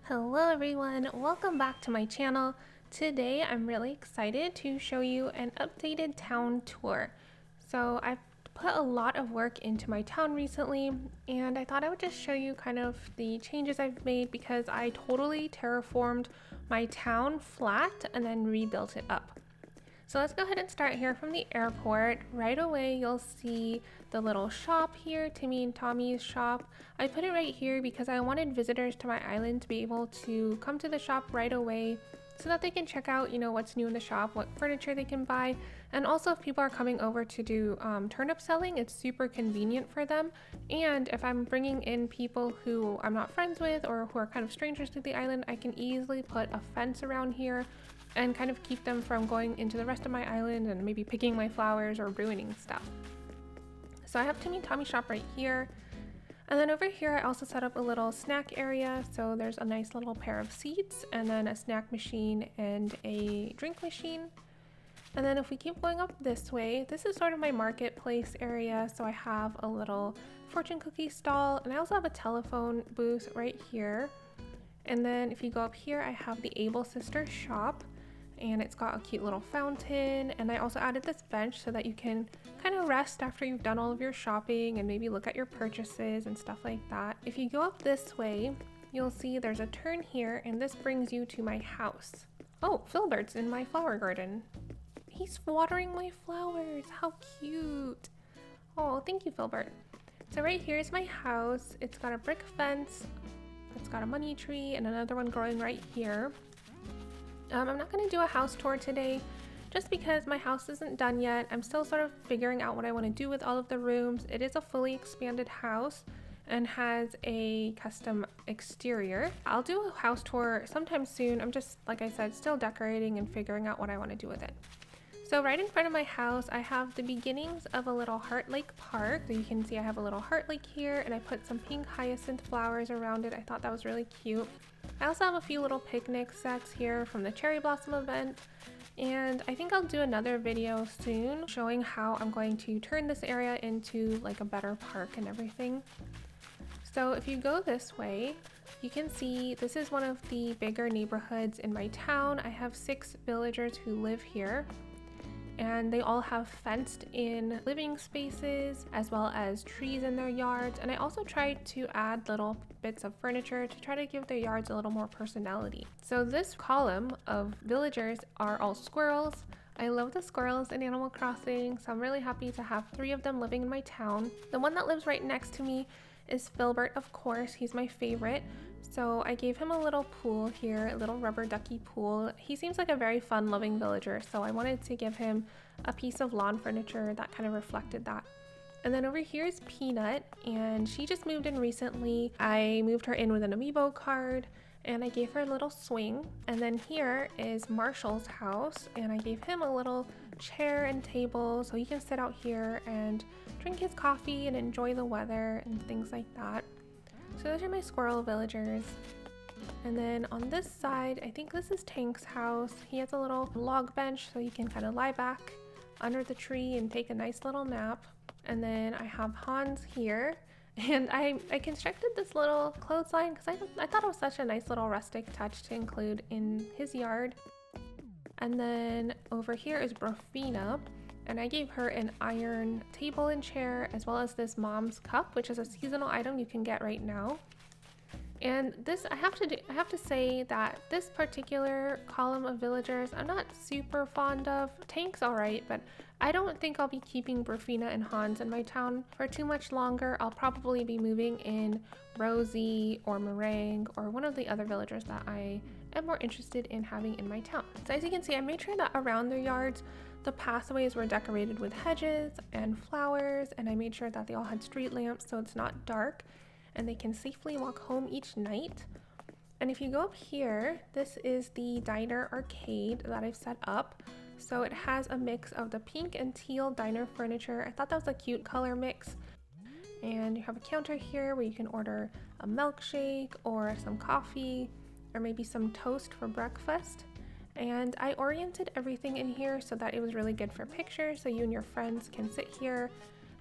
Hello everyone, welcome back to my channel. Today I'm really excited to show you an updated town tour. So I've put a lot of work into my town recently and I thought I would just show you kind of the changes I've made because I totally terraformed my town flat and then rebuilt it up. So let's go ahead and start here from the airport. Right away you'll see the little shop here, Timmy and Tommy's shop. I put it right here because I wanted visitors to my island to be able to come to the shop right away so that they can check out, what's new in the shop, what furniture they can buy. And also if people are coming over to do turnip selling, it's super convenient for them. And if I'm bringing in people who I'm not friends with or who are kind of strangers to the island, I can easily put a fence around here and kind of keep them from going into the rest of my island and maybe picking my flowers or ruining stuff. So I have Timmy and Tommy's shop right here. And then over here I also set up a little snack area. So there's a nice little pair of seats and then a snack machine and a drink machine. And then if we keep going up this way, this is sort of my marketplace area. So I have a little fortune cookie stall and I also have a telephone booth right here. And then if you go up here, I have the Able Sisters shop. And it's got a cute little fountain, and I also added this bench so that you can kind of rest after you've done all of your shopping and maybe look at your purchases and stuff like that. If you go up this way, you'll see there's a turn here and this brings you to my house. Oh, Filbert's in my flower garden. He's watering my flowers. How cute. Oh, thank you, Filbert. So right here is my house. It's got a brick fence. It's got a money tree and another one growing right here. I'm not going to do a house tour today just because my house isn't done yet. I'm still sort of figuring out what I want to do with all of the rooms. It is a fully expanded house and has a custom exterior. I'll do a house tour sometime soon. I'm just, like I said, still decorating and figuring out what I want to do with it. So right in front of my house, I have the beginnings of a little heart lake park. So you can see I have a little heart lake here and I put some pink hyacinth flowers around it. I thought that was really cute. I also have a few little picnic sets here from the cherry blossom event. And I think I'll do another video soon showing how I'm going to turn this area into like a better park and everything. So if you go this way, you can see this is one of the bigger neighborhoods in my town. I have 6 villagers who live here. And they all have fenced in living spaces as well as trees in their yards. And I also tried to add little bits of furniture to try to give their yards a little more personality. So this column of villagers are all squirrels. I love the squirrels in Animal Crossing, so I'm really happy to have 3 of them living in my town. The one that lives right next to me is Filbert, of course. He's my favorite. So I gave him a little pool here, a little rubber ducky pool. He seems like a very fun-loving villager, so I wanted to give him a piece of lawn furniture that kind of reflected that. And then over here is Peanut, and she just moved in recently. I moved her in with an amiibo card, and I gave her a little swing. And then here is Marshall's house, and I gave him a little chair and table so he can sit out here and drink his coffee and enjoy the weather and things like that. So those are my squirrel villagers. And then on this side, I think this is Tank's house. He has a little log bench so he can kind of lie back under the tree and take a nice little nap. And then I have Hans here. And I constructed this little clothesline because I thought it was such a nice little rustic touch to include in his yard. And then over here is Brofina. And I gave her an iron table and chair as well as this mom's cup, which is a seasonal item you can get right now. And this, I have to say that this particular column of villagers I'm not super fond of. Tank's alright, but I don't think I'll be keeping Brofina and Hans in my town for too much longer. I'll probably be moving in Rosie or Meringue or one of the other villagers that I am more interested in having in my town. So as you can see, I made sure that around their yards the pathways were decorated with hedges and flowers, and I made sure that they all had street lamps so it's not dark and they can safely walk home each night. And if you go up here, this is the diner arcade that I've set up. So it has a mix of the pink and teal diner furniture. I thought that was a cute color mix. And you have a counter here where you can order a milkshake or some coffee or maybe some toast for breakfast. And I oriented everything in here so that it was really good for pictures, so you and your friends can sit here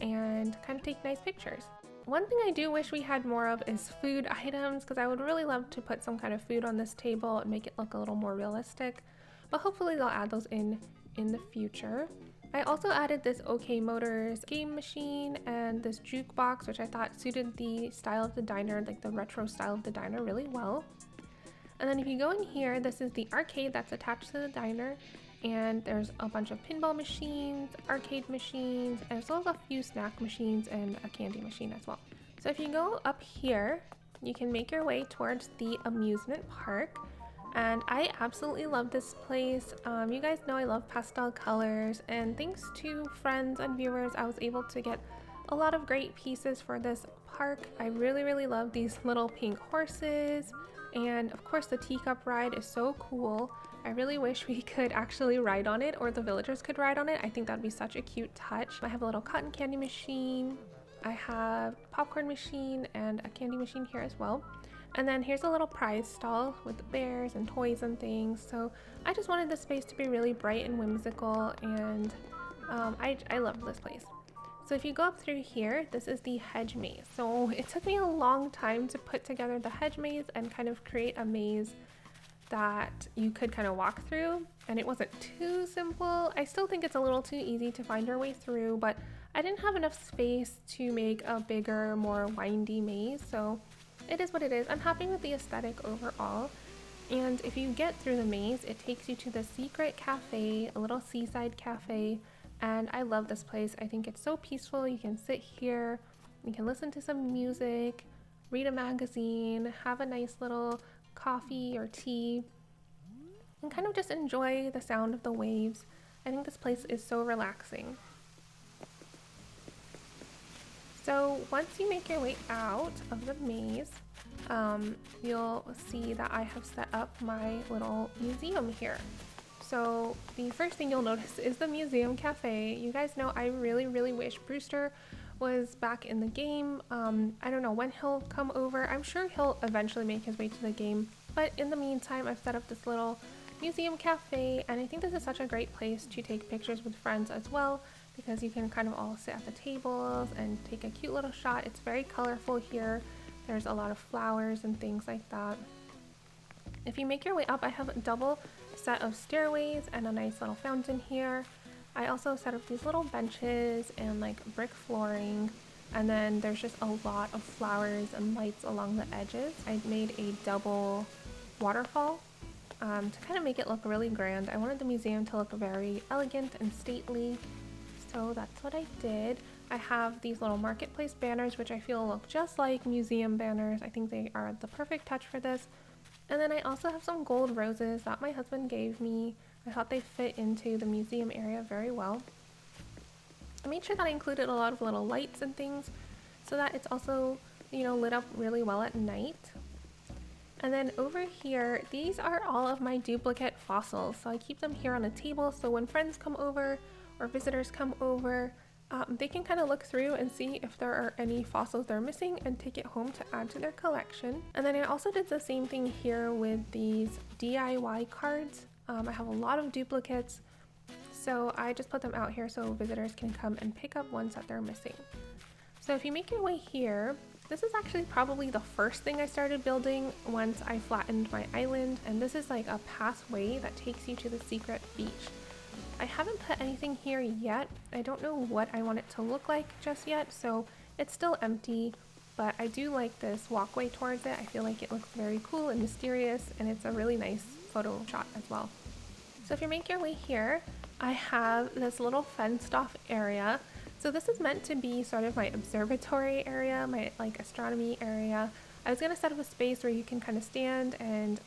and kind of take nice pictures. One thing I do wish we had more of is food items, because I would really love to put some kind of food on this table and make it look a little more realistic, but hopefully they'll add those in the future. I also added this OK Motors game machine and this jukebox, which I thought suited the style of the diner, like the retro style of the diner, really well. And then if you go in here, this is the arcade that's attached to the diner, and there's a bunch of pinball machines, arcade machines, as well as a few snack machines and a candy machine as well. So if you go up here, you can make your way towards the amusement park. And I absolutely love this place. You guys know I love pastel colors, and thanks to friends and viewers, I was able to get a lot of great pieces for this park. I really love these little pink horses, and of course the teacup ride is so cool. I really wish we could actually ride on it, or the villagers could ride on it. I think that'd be such a cute touch. I have a little cotton candy machine, I have a popcorn machine and a candy machine here as well. And then here's a little prize stall with bears and toys and things. So I just wanted the space to be really bright and whimsical, and I love this place. So if you go up through here, this is the Hedge Maze. So it took me a long time to put together the Hedge Maze and kind of create a maze that you could kind of walk through, and it wasn't too simple. I still think it's a little too easy to find your way through, but I didn't have enough space to make a bigger, more windy maze, so it is what it is. I'm happy with the aesthetic overall. And if you get through the maze, it takes you to the secret cafe, a little seaside cafe, and I love this place. I think it's so peaceful. You can sit here, you can listen to some music, read a magazine, have a nice little coffee or tea, and kind of just enjoy the sound of the waves. I think this place is so relaxing. So once you make your way out of the maze, you'll see that I have set up my little museum here. So the first thing you'll notice is the museum cafe. You guys know I really wish Brewster was back in the game. I don't know when he'll come over. I'm sure he'll eventually make his way to the game, but in the meantime I've set up this little museum cafe, and I think this is such a great place to take pictures with friends as well, because you can kind of all sit at the tables and take a cute little shot. It's very colorful here. There's a lot of flowers and things like that. If you make your way up, I have a double set of stairways and a nice little fountain here. I also set up these little benches and like brick flooring, and then there's just a lot of flowers and lights along the edges. I made a double waterfall to kind of make it look really grand. I wanted the museum to look very elegant and stately, so that's what I did. I have these little marketplace banners, which I feel look just like museum banners. I think they are the perfect touch for this. And then I also have some gold roses that my husband gave me. I thought they fit into the museum area very well. I made sure that I included a lot of little lights and things so that it's also, you know, lit up really well at night. And then over here, these are all of my duplicate fossils. So I keep them here on a table, so when friends come over or visitors come over, they can kind of look through and see if there are any fossils they're missing and take it home to add to their collection. And then I also did the same thing here with these DIY cards. I have a lot of duplicates, so I just put them out here so visitors can come and pick up ones that they're missing. So if you make your way here, this is actually probably the first thing I started building once I flattened my island, and this is like a pathway that takes you to the secret beach. I haven't put anything here yet. I don't know what I want it to look like just yet, so it's still empty, but I do like this walkway towards it. I feel like it looks very cool and mysterious, and it's a really nice photo shot as well. So if you make your way here, I have this little fenced off area. So this is meant to be sort of my observatory area, my like astronomy area. I was gonna set up a space where you can kind of stand and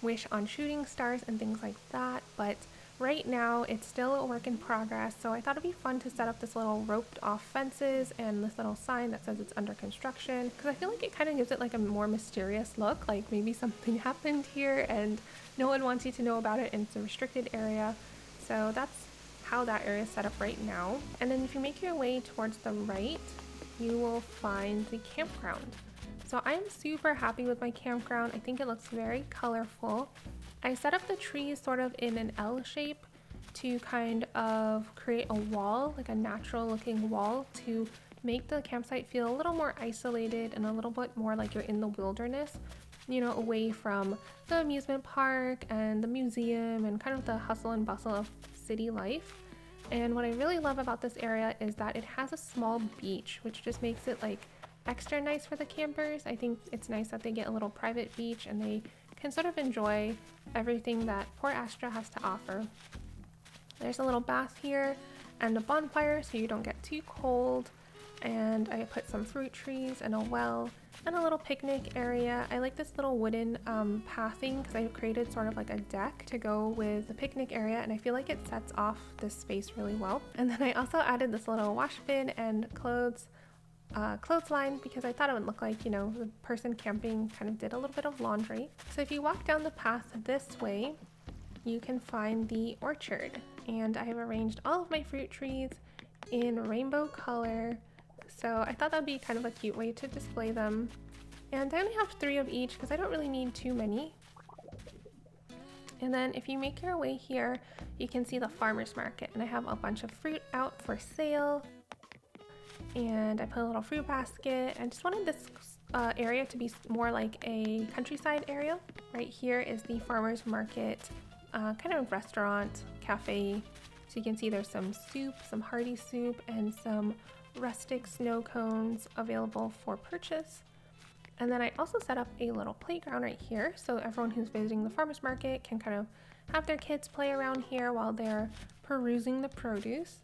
wish on shooting stars and things like that, but right now it's still a work in progress, so I thought it'd be fun to set up this little roped off fences and this little sign that says it's under construction, because I feel like it kind of gives it like a more mysterious look, like maybe something happened here and no one wants you to know about it and it's a restricted area. So that's how that area is set up right now. And then if you make your way towards the right, you will find the campground. So I'm super happy with my campground. I think it looks very colorful. I set up the trees sort of in an L shape to kind of create a wall, like a natural looking wall to make the campsite feel a little more isolated and a little bit more like you're in the wilderness, you know, away from the amusement park and the museum and kind of the hustle and bustle of city life. And what I really love about this area is that it has a small beach, which just makes it like extra nice for the campers. I think it's nice that they get a little private beach and they can sort of enjoy everything that Port Astra has to offer. There's a little bath here and a bonfire so you don't get too cold, and I put some fruit trees and a well and a little picnic area. I like this little wooden pathing because I created sort of like a deck to go with the picnic area, and I feel like it sets off this space really well. And then I also added this little wash bin and clothesline because I thought it would look like, you know, the person camping kind of did a little bit of laundry. So if you walk down the path this way, you can find the orchard, and I have arranged all of my fruit trees in rainbow color. So I thought that'd be kind of a cute way to display them. And I only have 3 of each because I don't really need too many. And then if you make your way here, you can see the farmer's market, and I have a bunch of fruit out for sale. And I put a little fruit basket. I just wanted this area to be more like a countryside area. Right here is the farmer's market, kind of restaurant, cafe. So you can see there's some soup, some hearty soup, and some rustic snow cones available for purchase. And then I also set up a little playground right here, so everyone who's visiting the farmer's market can kind of have their kids play around here while they're perusing the produce.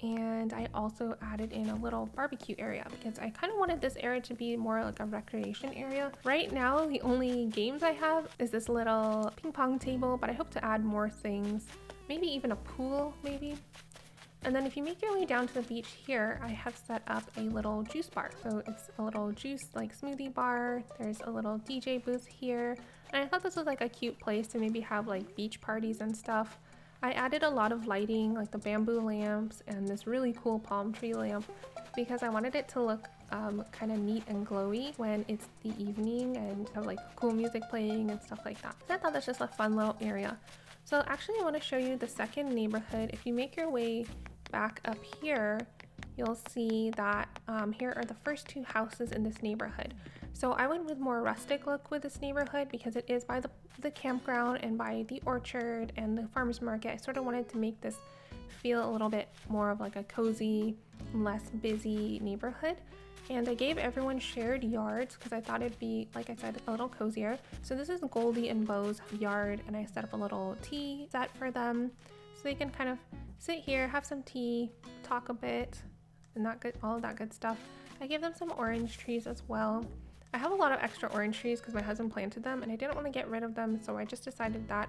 And I also added in a little barbecue area because I kind of wanted this area to be more like a recreation area. Right now, the only games I have is this little ping pong table, but I hope to add more things, maybe even a pool, maybe. And then if you make your way down to the beach here, I have set up a little juice bar. So it's a little juice like smoothie bar. There's a little DJ booth here. And I thought this was like a cute place to maybe have like beach parties and stuff. I added a lot of lighting, like the bamboo lamps and this really cool palm tree lamp, because I wanted it to look kind of neat and glowy when it's the evening and have like cool music playing and stuff like that. So I thought that's just a fun little area. So actually I want to show you the second neighborhood. If you make your way back up here, you'll see that here are the first 2 houses in this neighborhood. So I went with more rustic look with this neighborhood because it is by the campground and by the orchard and the farmer's market. I sort of wanted to make this feel a little bit more of like a cozy, less busy neighborhood. And I gave everyone shared yards because I thought it'd be, like I said, a little cozier. So this is Goldie and Bo's yard, and I set up a little tea set for them so they can kind of sit here, have some tea, talk a bit, and all of that good stuff. I gave them some orange trees as well. I have a lot of extra orange trees because my husband planted them and I didn't want to get rid of them, so I just decided that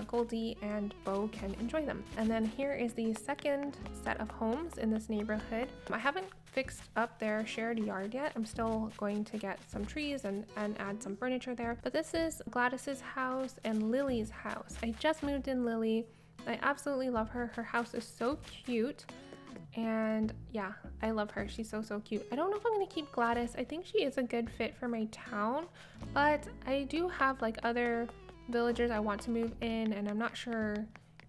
Goldie and Bo can enjoy them. And then here is the second set of homes in this neighborhood. I haven't fixed up their shared yard yet. I'm still going to get some trees and add some furniture there. But this is Gladys's house and Lily's house. I just moved in Lily. I absolutely love her. Her house is so cute. And yeah, I love her. She's so cute. I don't know if I'm going to keep Gladys. I think she is a good fit for my town, but I do have like other villagers I want to move in, and I'm not sure,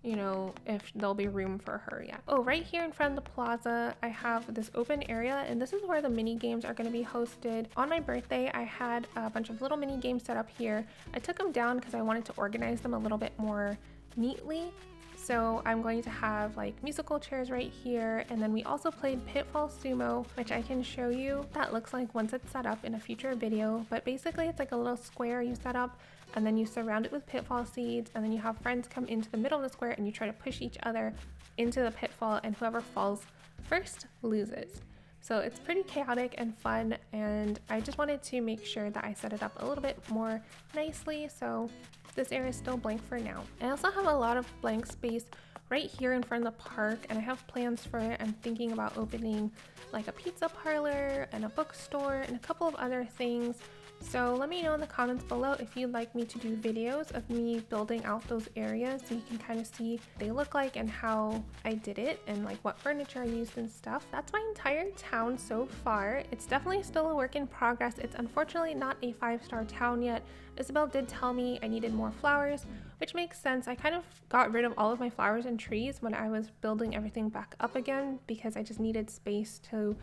you know, if there'll be room for her yet. Oh, right here in front of the plaza, I have this open area, and this is where the mini games are going to be hosted. On my birthday, I had a bunch of little mini games set up here. I took them down because I wanted to organize them a little bit more neatly. So I'm going to have like musical chairs right here, and then we also played Pitfall Sumo, which I can show you what that looks like once it's set up in a future video. But basically it's like a little square you set up, and then you surround it with pitfall seeds, and then you have friends come into the middle of the square and you try to push each other into the pitfall, and whoever falls first loses. So it's pretty chaotic and fun, and I just wanted to make sure that I set it up a little bit more nicely, so this area is still blank for now. I also have a lot of blank space right here in front of the park, and I have plans for it. I'm thinking about opening like a pizza parlor and a bookstore and a couple of other things. So let me know in the comments below if you'd like me to do videos of me building out those areas so you can kind of see what they look like and how I did it and like what furniture I used and stuff. That's my entire town so far. It's definitely still a work in progress. It's unfortunately not a 5-star town yet. Isabel did tell me I needed more flowers, which makes sense. I kind of got rid of all of my flowers and trees when I was building everything back up again because I just needed space to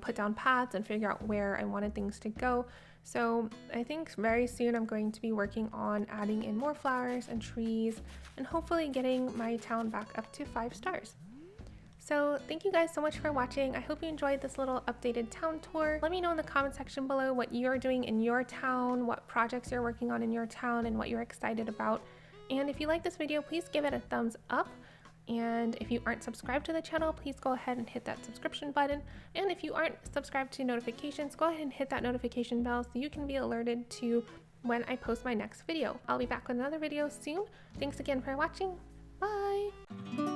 put down paths and figure out where I wanted things to go. So I think very soon I'm going to be working on adding in more flowers and trees and hopefully getting my town back up to 5 stars. So thank you guys so much for watching. I hope you enjoyed this little updated town tour. Let me know in the comment section below what you're doing in your town, what projects you're working on in your town, and what you're excited about. And if you like this video, please give it a thumbs up. And if you aren't subscribed to the channel, please go ahead and hit that subscription button. And if you aren't subscribed to notifications, go ahead and hit that notification bell so you can be alerted to when I post my next video. I'll be back with another video soon. Thanks again for watching. Bye!